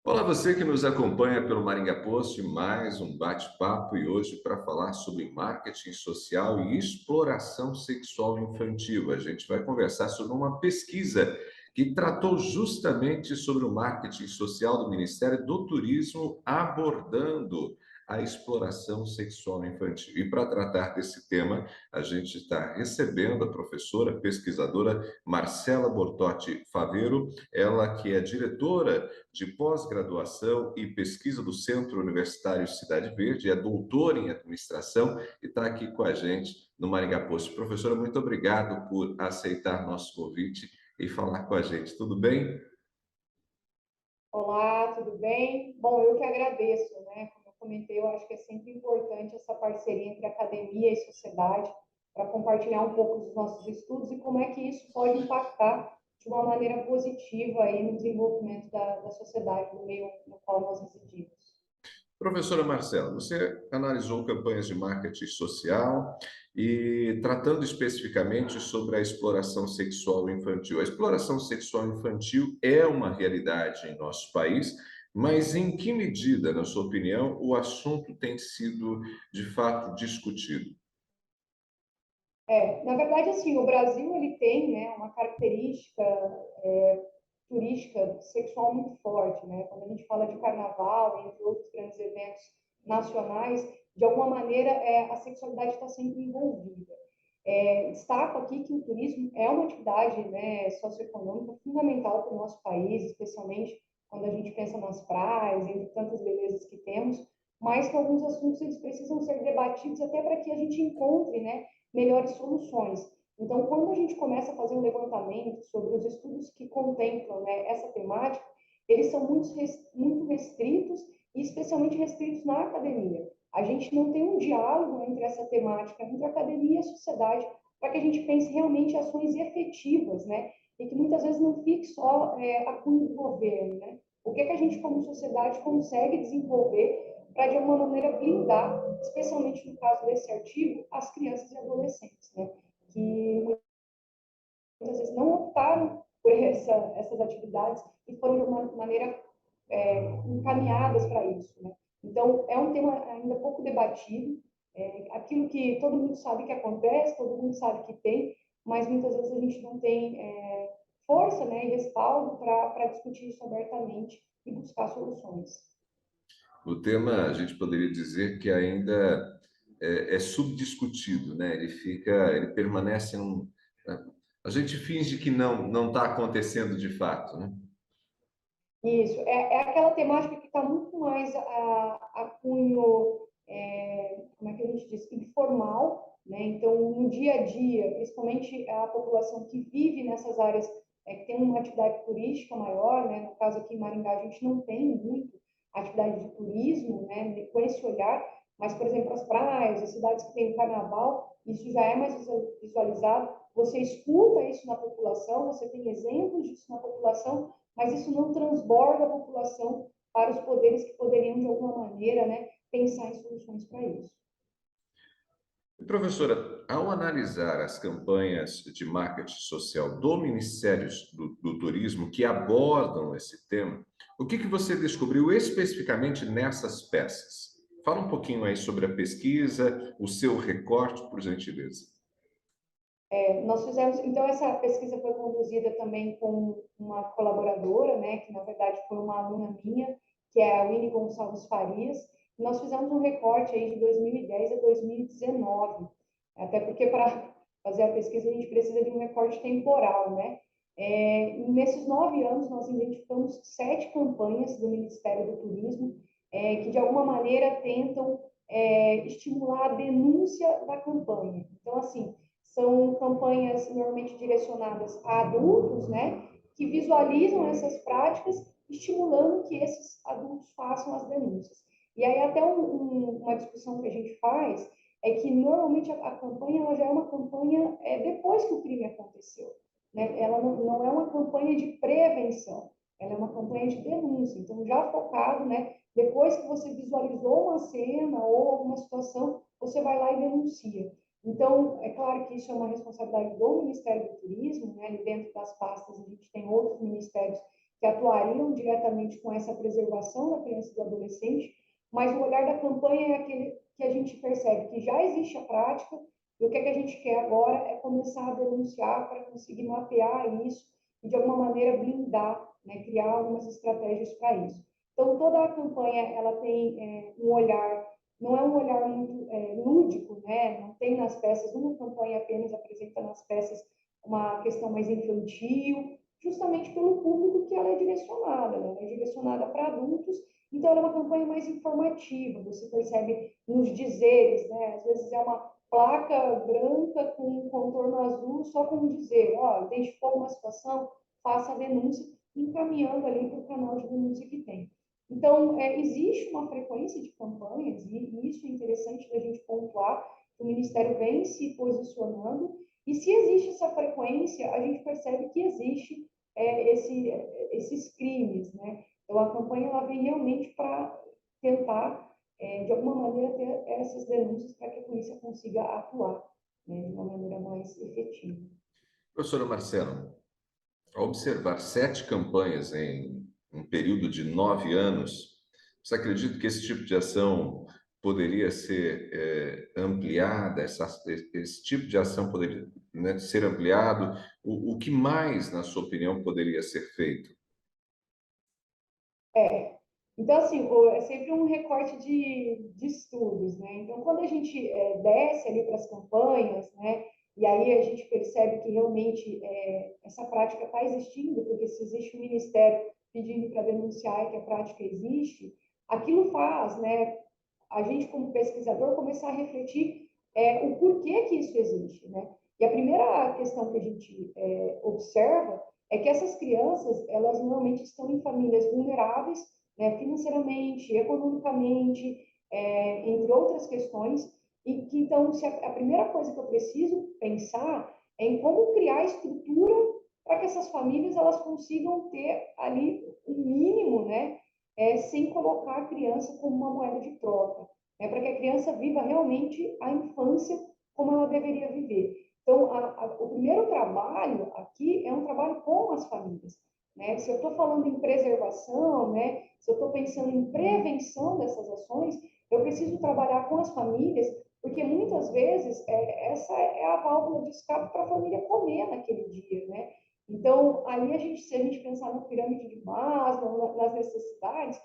Olá, você que nos acompanha pelo Maringá Post, mais um bate-papo e hoje para falar sobre marketing social e exploração sexual infantil. A gente vai conversar sobre uma pesquisa que tratou justamente sobre o marketing social do Ministério do Turismo abordando a exploração sexual infantil. E para tratar desse tema, a gente está recebendo a professora pesquisadora Marcela Bortotti Faveiro, ela que é diretora de pós-graduação e pesquisa do Centro Universitário Cidade Verde, é doutora em administração e está aqui com a gente no Maringá Post. Professora, muito obrigado por aceitar nosso convite e falar com a gente. Tudo bem? Olá, tudo bem? Bom, eu que agradeço, né? Como eu comentei, eu acho que é sempre importante essa parceria entre academia e sociedade para compartilhar um pouco dos nossos estudos e como é que isso pode impactar de uma maneira positiva aí no desenvolvimento da sociedade, no meio no qual nós residimos. Professora Marcela, você analisou campanhas de marketing social e tratando especificamente sobre a exploração sexual infantil. A exploração sexual infantil é uma realidade em nosso país, mas em que medida, na sua opinião, o assunto tem sido de fato discutido? Na verdade, assim, o Brasil ele tem, né, uma característica turística sexual muito forte, né? Quando a gente fala de carnaval, entre outros grandes eventos nacionais, de alguma maneira a sexualidade está sempre envolvida. Destaco aqui que o turismo é uma atividade, né, socioeconômica fundamental para o nosso país, especialmente quando a gente pensa nas praias, entre tantas belezas que temos, mas que alguns assuntos eles precisam ser debatidos até para que a gente encontre, né, melhores soluções. Então, quando a gente começa a fazer um levantamento sobre os estudos que contemplam, né, essa temática, eles são muito restritos e especialmente restritos na academia. A gente não tem um diálogo entre essa temática, entre a academia e a sociedade, para que a gente pense realmente em ações efetivas, né? E que muitas vezes não fique só a cunho do governo, né? O que é que a gente, como sociedade, consegue desenvolver para, de alguma maneira, blindar, especialmente no caso desse artigo, as crianças e adolescentes, né? Que muitas vezes não optaram por essas atividades e foram, de uma maneira, encaminhadas para isso, né? Então, é um tema ainda pouco debatido, aquilo que todo mundo sabe que acontece, todo mundo sabe que tem, mas muitas vezes a gente não tem força, né, e respaldo para discutir isso abertamente e buscar soluções. O tema, a gente poderia dizer que ainda é subdiscutido, né? Ele permanece a gente finge que não está acontecendo de fato, né? Isso, é aquela temática que está muito mais a cunho, como é que a gente diz, informal, né? Então, no dia a dia, principalmente a população que vive nessas áreas que tem uma atividade turística maior, né? No caso aqui em Maringá, a gente não tem muito atividade de turismo, né? Com esse olhar, mas, por exemplo, as praias, as cidades que têm o carnaval, isso já é mais visualizado. Você escuta isso na população, você tem exemplos disso na população, mas isso não transborda a população para os poderes que poderiam, de alguma maneira, né, pensar em soluções para isso. Professora, ao analisar as campanhas de marketing social do Ministério do Turismo que abordam esse tema, o que você descobriu especificamente nessas peças? Fala um pouquinho aí sobre a pesquisa, o seu recorte, por gentileza. Nós fizemos, então, essa pesquisa foi conduzida também com uma colaboradora, né, que na verdade foi uma aluna minha, que é a Winnie Gonçalves Farias. Nós fizemos um recorte aí de 2010 a 2019, até porque para fazer a pesquisa a gente precisa de um recorte temporal, né? Nesses 9 anos nós identificamos 7 campanhas do Ministério do Turismo que de alguma maneira tentam estimular a denúncia da campanha. Então, assim, são campanhas normalmente direcionadas a adultos, né, que visualizam essas práticas, estimulando que esses adultos façam as denúncias. E aí até uma discussão que a gente faz é que normalmente a campanha ela já é uma campanha depois que o crime aconteceu, né? Ela não é uma campanha de prevenção, ela é uma campanha de denúncia. Então já focado, né? Depois que você visualizou uma cena ou alguma situação, você vai lá e denuncia. Então, é claro que isso é uma responsabilidade do Ministério do Turismo, né? Ali dentro das pastas a gente tem outros ministérios que atuariam diretamente com essa preservação da criança e do adolescente, mas o olhar da campanha é aquele que a gente percebe que já existe a prática, e o que a gente quer agora é começar a denunciar para conseguir mapear isso e, de alguma maneira, blindar, né, criar algumas estratégias para isso. Então, toda a campanha ela tem um olhar, não é um olhar muito lúdico, né? Não tem nas peças, uma campanha apenas apresenta nas peças uma questão mais infantil, justamente pelo público que ela é direcionada, né? Ela é direcionada para adultos, então ela é uma campanha mais informativa, você percebe nos dizeres, né? Às vezes é uma placa branca com um contorno azul só com um dizer, ó, identificou uma situação, faça a denúncia, encaminhando ali para o canal de denúncia que tem. Então, existe uma frequência de campanhas, e isso é interessante da gente pontuar, que o Ministério vem se posicionando, e se existe essa frequência, a gente percebe que existe esses crimes, né? Então, a campanha ela vem realmente para tentar, de alguma maneira, ter essas denúncias para que a polícia consiga atuar, né, de uma maneira mais efetiva. Professora Marcela, ao observar 7 campanhas em um período de 9 anos, você acredita que esse tipo de ação poderia ser ampliada, esse tipo de ação poderia, né, ser ampliado? O que mais, na sua opinião, poderia ser feito? Então, assim, é sempre um recorte de estudos, né? Então, quando a gente desce ali para as campanhas, né? E aí a gente percebe que realmente essa prática está existindo, porque se existe um ministério pedindo para denunciar e que a prática existe, aquilo faz, né? A gente, como pesquisador, começar a refletir o porquê que isso existe, né? E a primeira questão que a gente observa é que essas crianças, elas normalmente estão em famílias vulneráveis, né, financeiramente, economicamente, entre outras questões, e que, então, se a primeira coisa que eu preciso pensar é em como criar estrutura para que essas famílias elas consigam ter ali o um mínimo, né, sem colocar a criança como uma moeda de troca, né, para que a criança viva realmente a infância como ela deveria viver. Então, o primeiro trabalho aqui é um trabalho com as famílias, né? Se eu estou falando em preservação, né? Se eu estou pensando em prevenção dessas ações, eu preciso trabalhar com as famílias, porque muitas vezes essa é a válvula de escape para a família comer naquele dia, né? Então, ali se a gente pensar na pirâmide de Maslow, nas necessidades,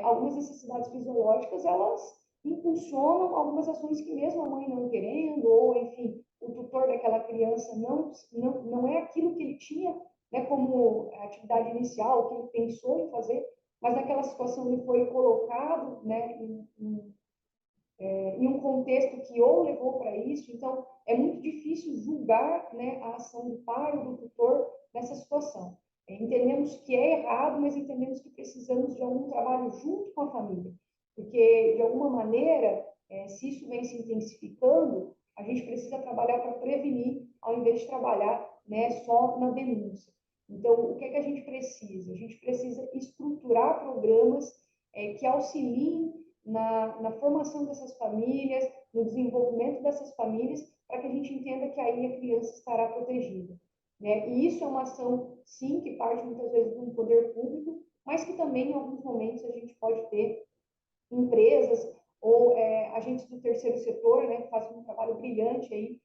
algumas necessidades fisiológicas, elas impulsionam algumas ações que mesmo a mãe não querendo, ou, enfim, o tutor daquela criança não é aquilo que ele tinha, né, como atividade inicial, que ele pensou em fazer, mas naquela situação ele foi colocado, né, em um contexto que ou levou para isso. Então, é muito difícil julgar, né, a ação do pai ou do tutor nessa situação. Entendemos que é errado, mas entendemos que precisamos de algum trabalho junto com a família, porque, de alguma maneira, se isso vem se intensificando, a gente precisa trabalhar para prevenir, ao invés de trabalhar, né, só na denúncia. Então, o que é que a gente precisa? A gente precisa estruturar programas que auxiliem na formação dessas famílias, no desenvolvimento dessas famílias, para que a gente entenda que aí a criança estará protegida, né? E isso é uma ação, sim, que parte muitas vezes do poder público, mas que também, em alguns momentos, a gente pode ter empresas ou agentes do terceiro setor, né, que fazem um trabalho brilhante aí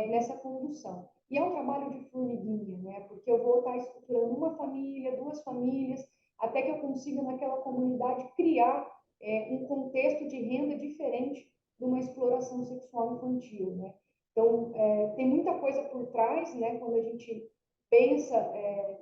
nessa condução. E é um trabalho de formiguinha, né, porque eu vou estar estruturando uma família, duas famílias, até que eu consiga naquela comunidade criar um contexto de renda diferente de uma exploração sexual infantil, né? Então, tem muita coisa por trás, né, quando a gente pensa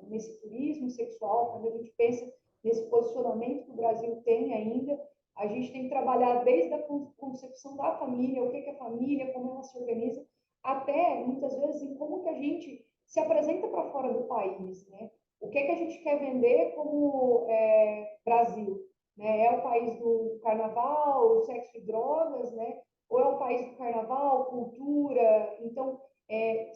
nesse turismo sexual, quando a gente pensa nesse posicionamento que o Brasil tem ainda. A gente tem que trabalhar desde a concepção da família, o que é a família, como ela se organiza, até, muitas vezes, em como que a gente se apresenta para fora do país, né? O que a gente quer vender como Brasil, né? É o país do carnaval, sexo e drogas, né? Ou é o país do carnaval, cultura? Então,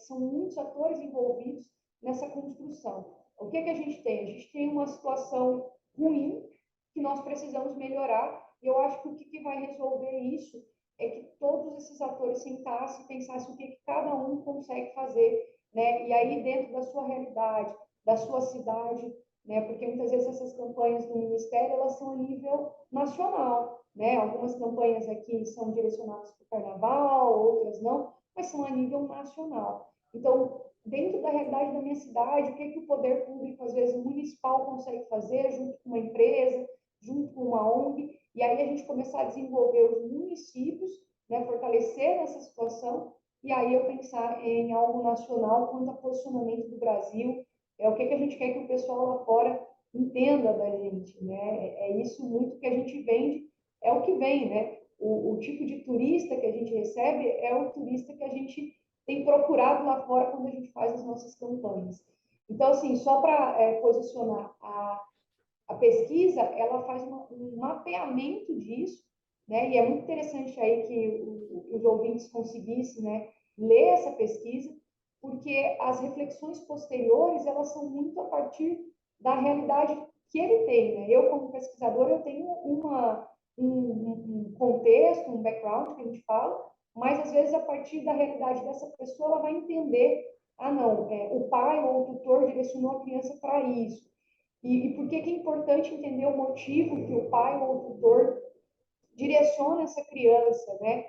são muitos atores envolvidos nessa construção. O que a gente tem? A gente tem uma situação ruim que nós precisamos melhorar. E eu acho que o que vai resolver isso é que todos esses atores sentassem e pensassem o que cada um consegue fazer, né? E aí, dentro da sua realidade, da sua cidade, né? Porque muitas vezes essas campanhas do Ministério, elas são a nível nacional, né? Algumas campanhas aqui são direcionadas para o carnaval, outras não, mas são a nível nacional. Então, dentro da realidade da minha cidade, o que que o poder público, às vezes, municipal consegue fazer junto com uma empresa, junto com uma ONG, e aí a gente começar a desenvolver os municípios, né, fortalecer essa situação, e aí eu pensar em algo nacional quanto a posicionamento do Brasil, o que que a gente quer que o pessoal lá fora entenda da gente, né? É isso muito que a gente vende, é o que vem, né? O tipo de turista que a gente recebe é o turista que a gente tem procurado lá fora quando a gente faz as nossas campanhas. Então, assim, só para posicionar a pesquisa, ela faz um mapeamento disso, né? E é muito interessante aí que os ouvintes conseguissem, né, ler essa pesquisa, porque as reflexões posteriores, elas são muito a partir da realidade que ele tem, né? Eu, como pesquisador, eu tenho um contexto, um background, que a gente fala, mas, às vezes, a partir da realidade dessa pessoa, ela vai entender, ah, não, o pai ou o tutor direcionou a criança para isso. E por que que é importante entender o motivo que o pai ou o tutor direciona essa criança, né?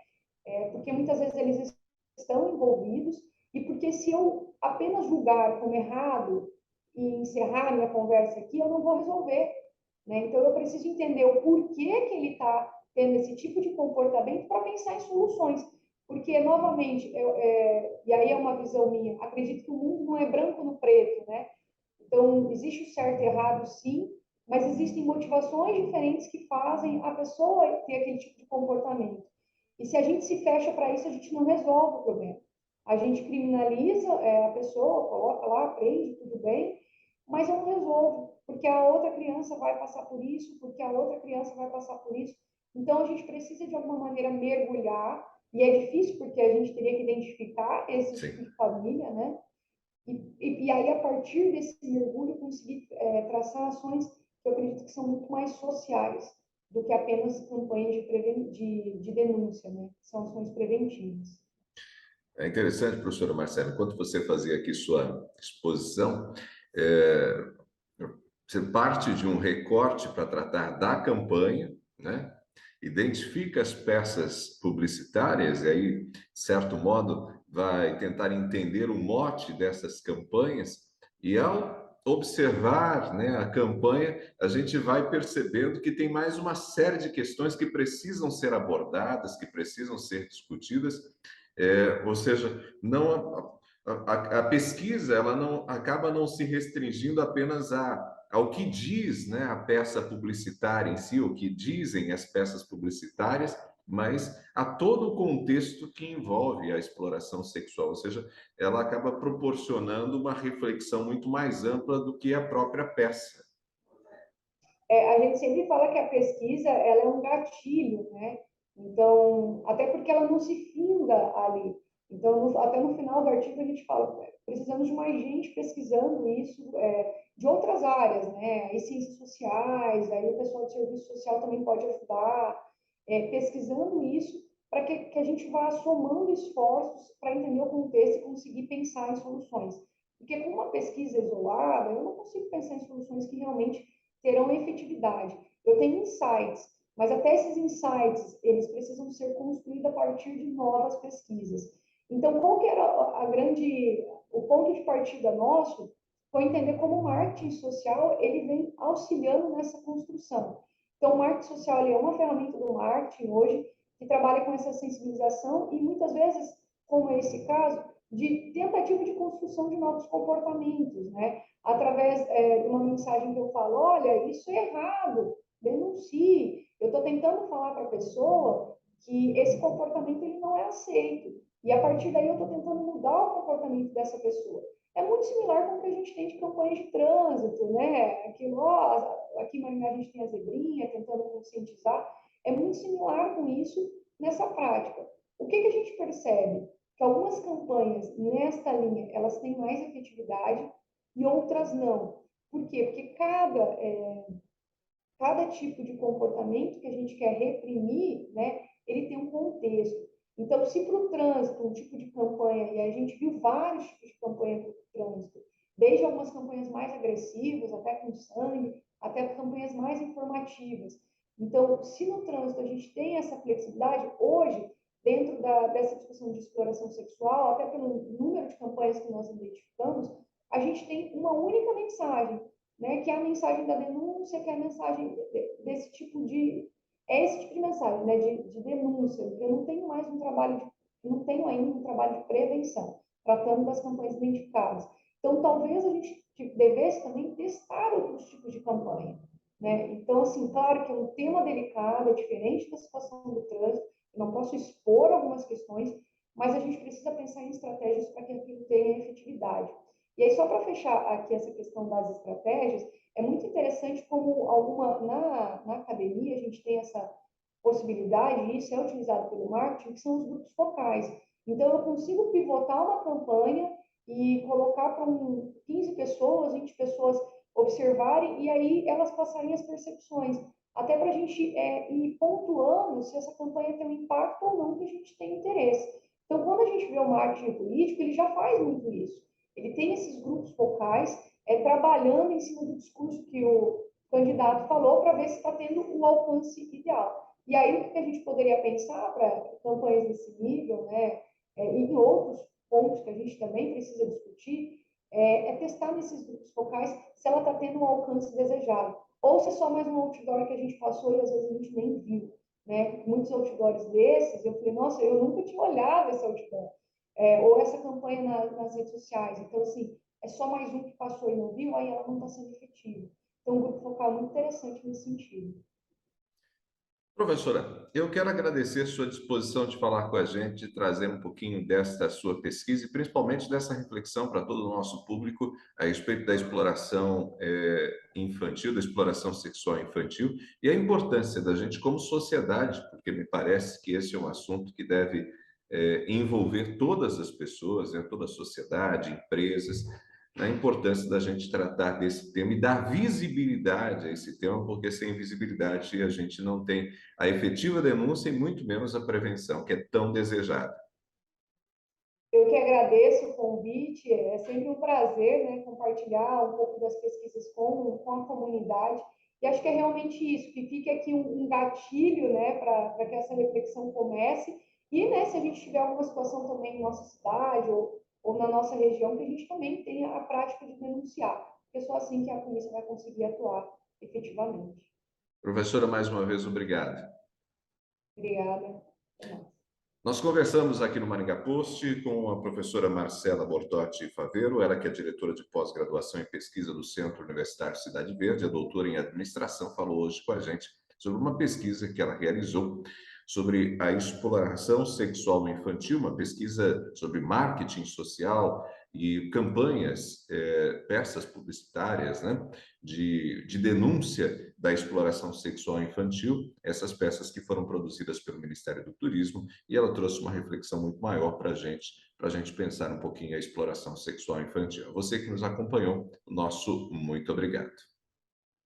Porque muitas vezes eles estão envolvidos e porque se eu apenas julgar como errado e encerrar a minha conversa aqui, eu não vou resolver, né? Então eu preciso entender o porquê que ele está tendo esse tipo de comportamento para pensar em soluções. Porque, novamente, e aí é uma visão minha, acredito que o mundo não é branco no preto, né? Então, existe o certo e errado, sim, mas existem motivações diferentes que fazem a pessoa ter aquele tipo de comportamento. E se a gente se fecha para isso, a gente não resolve o problema. A gente criminaliza a pessoa, coloca lá, prende, tudo bem, mas eu não resolvo, porque a outra criança vai passar por isso, porque a outra criança vai passar por isso. Então, a gente precisa, de alguma maneira, mergulhar, e é difícil porque a gente teria que identificar esse Sim. tipo de família, né? E aí, a partir desse mergulho, conseguir traçar ações que eu acredito que são muito mais sociais do que apenas campanhas de denúncia, né? São ações preventivas. É interessante, professora Marcela, enquanto você fazia aqui sua exposição, é, você parte de um recorte para tratar da campanha, né? Identifica as peças publicitárias e aí, de certo modo, vai tentar entender o mote dessas campanhas e ao observar, né, a campanha, a gente vai percebendo que tem mais uma série de questões que precisam ser abordadas, que precisam ser discutidas, ou seja, não a pesquisa ela não acaba não se restringindo apenas ao que diz, né, a peça publicitária em si, o que dizem as peças publicitárias, mas a todo o contexto que envolve a exploração sexual, ou seja, ela acaba proporcionando uma reflexão muito mais ampla do que a própria peça. A gente sempre fala que a pesquisa ela é um gatilho, né? Então, até porque ela não se finda ali. Então, até no final do artigo a gente fala, precisamos de mais gente pesquisando isso de outras áreas, né? Aí ciências sociais, aí o pessoal de serviço social também pode ajudar, pesquisando isso para que a gente vá somando esforços para entender o contexto e conseguir pensar em soluções. Porque com uma pesquisa isolada, eu não consigo pensar em soluções que realmente terão efetividade. Eu tenho insights, mas até esses insights, eles precisam ser construídos a partir de novas pesquisas. Então, qual que era o ponto de partida nosso foi entender como o marketing social, ele vem auxiliando nessa construção. Então, o marketing social é uma ferramenta do marketing hoje que trabalha com essa sensibilização e muitas vezes, como é esse caso, de tentativa de construção de novos comportamentos, né? Através de uma mensagem que eu falo, olha, isso é errado, denuncie. Eu estou tentando falar para a pessoa que esse comportamento ele não é aceito. E a partir daí eu estou tentando mudar o comportamento dessa pessoa. É muito similar com o que a gente tem de campanhas de trânsito, né? Aqui, aqui em Maringá a gente tem a zebrinha, tentando conscientizar. É muito similar com isso nessa prática. O que a gente percebe? Que algumas campanhas nesta linha, elas têm mais efetividade e outras não. Por quê? Porque cada tipo de comportamento que a gente quer reprimir, né, ele tem um contexto. Então, se para o trânsito, um tipo de campanha, e a gente viu vários tipos de campanha para o trânsito, desde algumas campanhas mais agressivas, até com sangue, até campanhas mais informativas. Então, se no trânsito a gente tem essa flexibilidade, hoje, dentro dessa discussão de exploração sexual, até pelo número de campanhas que nós identificamos, a gente tem uma única mensagem, né, que é a mensagem da denúncia, que é a mensagem desse tipo de... É esse tipo de mensagem, né, de denúncia. Eu não tenho mais um trabalho não tenho ainda um trabalho de prevenção, tratando das campanhas identificadas. Então, talvez a gente devesse também testar outros tipos de campanha, né? Então, assim, claro que é um tema delicado, é diferente da situação do trânsito, eu não posso expor algumas questões, mas a gente precisa pensar em estratégias para que aquilo tenha efetividade. E aí, só para fechar aqui essa questão das estratégias, é muito interessante como na academia a gente tem essa possibilidade, e isso é utilizado pelo marketing, que são os grupos focais. Então, eu consigo pivotar uma campanha e colocar para 15 pessoas, 20 pessoas observarem, e aí elas passarem as percepções, até para a gente ir pontuando se essa campanha tem um impacto ou não que a gente tem interesse. Então, quando a gente vê o marketing político, ele já faz muito isso. Ele tem esses grupos focais trabalhando em cima do discurso que o candidato falou para ver se está tendo o alcance ideal. E aí, o que a gente poderia pensar para campanhas desse nível, né, e em outros pontos que a gente também precisa discutir, testar nesses grupos focais se ela está tendo um alcance desejado. Ou se é só mais um outdoor que a gente passou e às vezes a gente nem viu. Né? Muitos outdoors desses, eu falei, nossa, eu nunca tinha olhado esse outdoor. Ou essa campanha nas redes sociais. Então, assim, é só mais um que passou e não viu, aí ela não está sendo efetiva. Então, o grupo focal é muito interessante nesse sentido. Professora, eu quero agradecer sua disposição de falar com a gente, de trazer um pouquinho desta sua pesquisa e principalmente dessa reflexão para todo o nosso público a respeito da exploração infantil, da exploração sexual infantil e a importância da gente como sociedade, porque me parece que esse é um assunto que deve envolver todas as pessoas, né, toda a sociedade, empresas, a importância da gente tratar desse tema e dar visibilidade a esse tema, porque sem visibilidade a gente não tem a efetiva denúncia e muito menos a prevenção, que é tão desejada. Eu que agradeço o convite, é sempre um prazer, né, compartilhar um pouco das pesquisas com a comunidade, e acho que é realmente isso, que fique aqui um gatilho, né, para que essa reflexão comece, e, né, se a gente tiver alguma situação também na nossa cidade ou na nossa região, que a gente também tenha a prática de denunciar, porque só assim que a polícia vai conseguir atuar efetivamente. Professora, mais uma vez, obrigado. Obrigada. Até mais. Nós conversamos aqui no Maringá Post com a professora Marcela Bortotti Faveiro, ela que é diretora de pós-graduação em pesquisa do Centro Universitário Cidade Verde, a doutora em administração, falou hoje com a gente sobre uma pesquisa que ela realizou sobre a exploração sexual infantil, uma pesquisa sobre marketing social e campanhas, peças publicitárias, né, de denúncia da exploração sexual infantil, essas peças que foram produzidas pelo Ministério do Turismo, e ela trouxe uma reflexão muito maior para a gente pensar um pouquinho a exploração sexual infantil. Você que nos acompanhou, nosso muito obrigado.